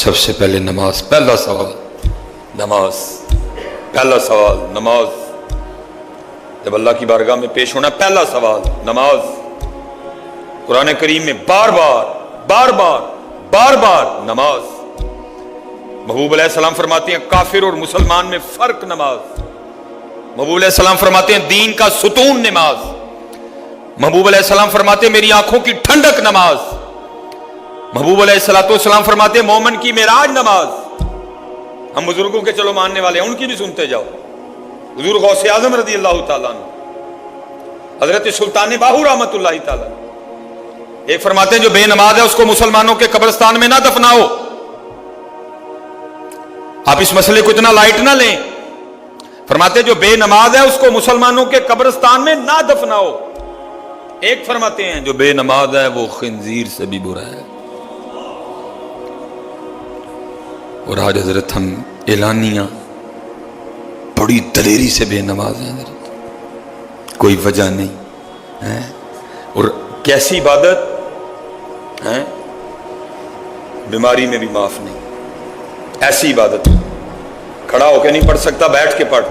سب سے پہلے نماز، پہلا سوال نماز، پہلا سوال نماز. جب اللہ کی بارگاہ میں پیش ہونا پہلا سوال نماز. قرآن کریم میں بار بار نماز. محبوب علیہ السلام فرماتے ہیں کافر اور مسلمان میں فرق نماز. محبوب علیہ السلام فرماتے ہیں دین کا ستون نماز. محبوب علیہ السلام فرماتے ہیں میری آنکھوں کی ٹھنڈک نماز. محبوب علیہ السلام فرماتے ہیں مومن کی معراج نماز. ہم بزرگوں کے چلو ماننے والے ہیں، ان کی بھی سنتے جاؤ. حضور غوث اعظم رضی اللہ تعالیٰ عنہ، حضرت سلطان باہو رحمت اللہ تعالیٰ ایک فرماتے ہیں جو بے نماز ہے اس کو مسلمانوں کے قبرستان میں نہ دفناؤ. آپ اس مسئلے کو اتنا لائٹ نہ لیں. فرماتے ہیں جو بے نماز ہے اس کو مسلمانوں کے قبرستان میں نہ دفناؤ. ایک فرماتے ہیں جو بے نماز ہے وہ خنزیر سے بھی برا ہے. اور آج حضرت ہم اعلانیہ بڑی دلیری سے بے نماز ہیں حضرت، کوئی وجہ نہیں. اور کیسی عبادت ہے، بیماری میں بھی معاف نہیں. ایسی عبادت کھڑا ہو کے نہیں پڑھ سکتا، بیٹھ کے پڑھ.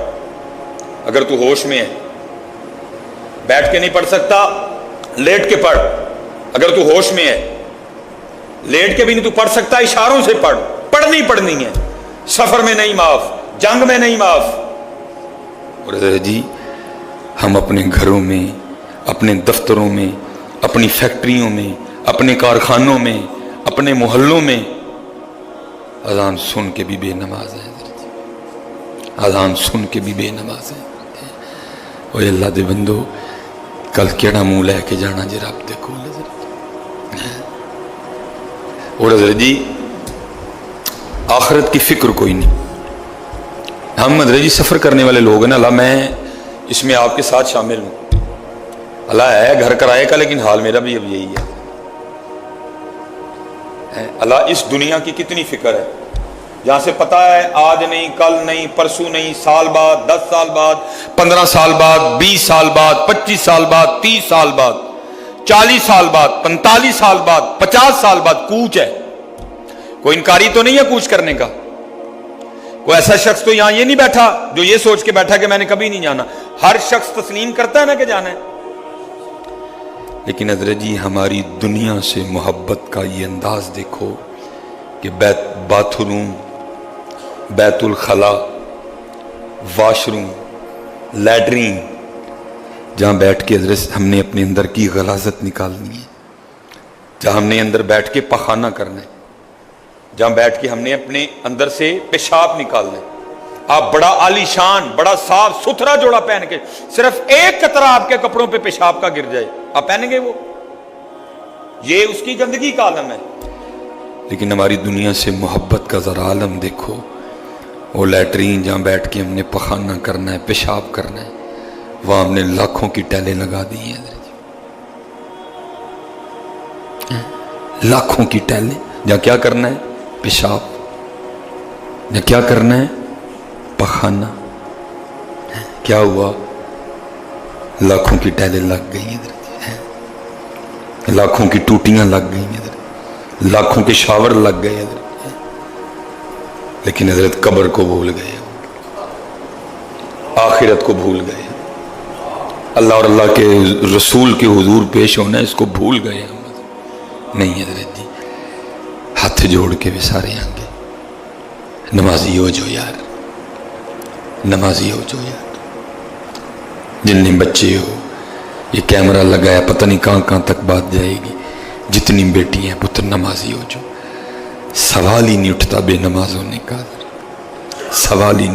اگر تو ہوش میں ہے بیٹھ کے نہیں پڑھ سکتا، لیٹ کے پڑھ. اگر تو ہوش میں ہے لیٹ کے بھی نہیں تو پڑھ سکتا، اشاروں سے پڑھ. پڑھنی ہے. سفر میں نہیں معاف، جنگ میں نہیں معاف. اور جی ہم اپنے گھروں میں، اپنے دفتروں میں، اپنی فیکٹریوں میں، اپنے کارخانوں میں، اپنے محلوں میں اذان سن کے بھی بے نماز ہیں. اذان سن کے بھی بے نماز ہیں. اوہ اللہ دے بندو کل کیڑا منہ لے کے جانا جی رب دیکھو. اور حضرت جی آخرت کی فکر کوئی نہیں. ہم حضرت جی سفر کرنے والے لوگ ہیں نا. اللہ میں اس میں آپ کے ساتھ شامل ہوں. اللہ ہے گھر کرائے کا، لیکن حال میرا بھی اب یہی ہے. اللہ اس دنیا کی کتنی فکر ہے، جہاں سے پتا ہے آج نہیں، کل نہیں، پرسوں نہیں، سال بعد، 10 سال بعد، 15 سال بعد، 20 سال بعد، 25 سال بعد، 30 سال بعد، 40 سال بعد، 45 سال بعد، 50 سال بعد کوچ ہے. کوئی انکاری تو نہیں ہے کوچ کرنے کا. کوئی ایسا شخص تو یہاں یہ نہیں بیٹھا جو یہ سوچ کے بیٹھا کہ میں نے کبھی نہیں جانا. ہر شخص تسلیم کرتا ہے نا کہ جانا ہے. لیکن حضرت جی ہماری دنیا سے محبت کا یہ انداز دیکھو کہ باتھ روم، بیت الخلا، واش روم، لیٹرین، جہاں بیٹھ کے حضرت ہم نے اپنے اندر کی غلاظت نکالنی ہے، جہاں ہم نے اندر بیٹھ کے پخانہ کرنا ہے، جہاں بیٹھ کے ہم نے اپنے اندر سے پیشاب نکالنا ہے. آپ بڑا عالی شان، بڑا صاف ستھرا جوڑا پہن کے صرف ایک قطرہ آپ کے کپڑوں پہ پیشاب کا گر جائے، آپ پہنیں گے وہ؟ یہ اس کی گندگی کا عالم ہے. لیکن ہماری دنیا سے محبت کا ذرا عالم دیکھو. وہ لیٹرین جہاں بیٹھ کے ہم نے پخانہ کرنا ہے، پیشاب کرنا ہے، وہاں ہم نے لاکھوں کی ٹیلیں لگا دی ہیں. لاکھوں کی ٹیلیں جہاں کیا کرنا ہے؟ پیشاب. جہاں کیا کرنا ہے؟ پخانہ. کیا ہوا؟ لاکھوں کی ٹیلیں لگ گئی ہیں، لاکھوں کی ٹوٹیاں لگ گئی ہیں، لاکھوں کے شاور لگ گئے حضرت. لیکن حضرت قبر کو بھول گئے، آخرت کو بھول گئے، اللہ اور اللہ کے رسول کے حضور پیش ہونا ہے اس کو بھول گئے ہم. نہیں حضرت جی ہاتھ جوڑ کے بھی سارے آنگے نمازی ہو جو یار، نمازی ہو جو یار. جتنے بچے ہو یہ کیمرہ لگایا پتہ نہیں کہاں کہاں تک بات جائے گی. جتنی بیٹی ہیں پتر نمازی ہو جو. سوال ہی نہیں اٹھتا بے نماز ہونے کا، سوال ہی نہیں.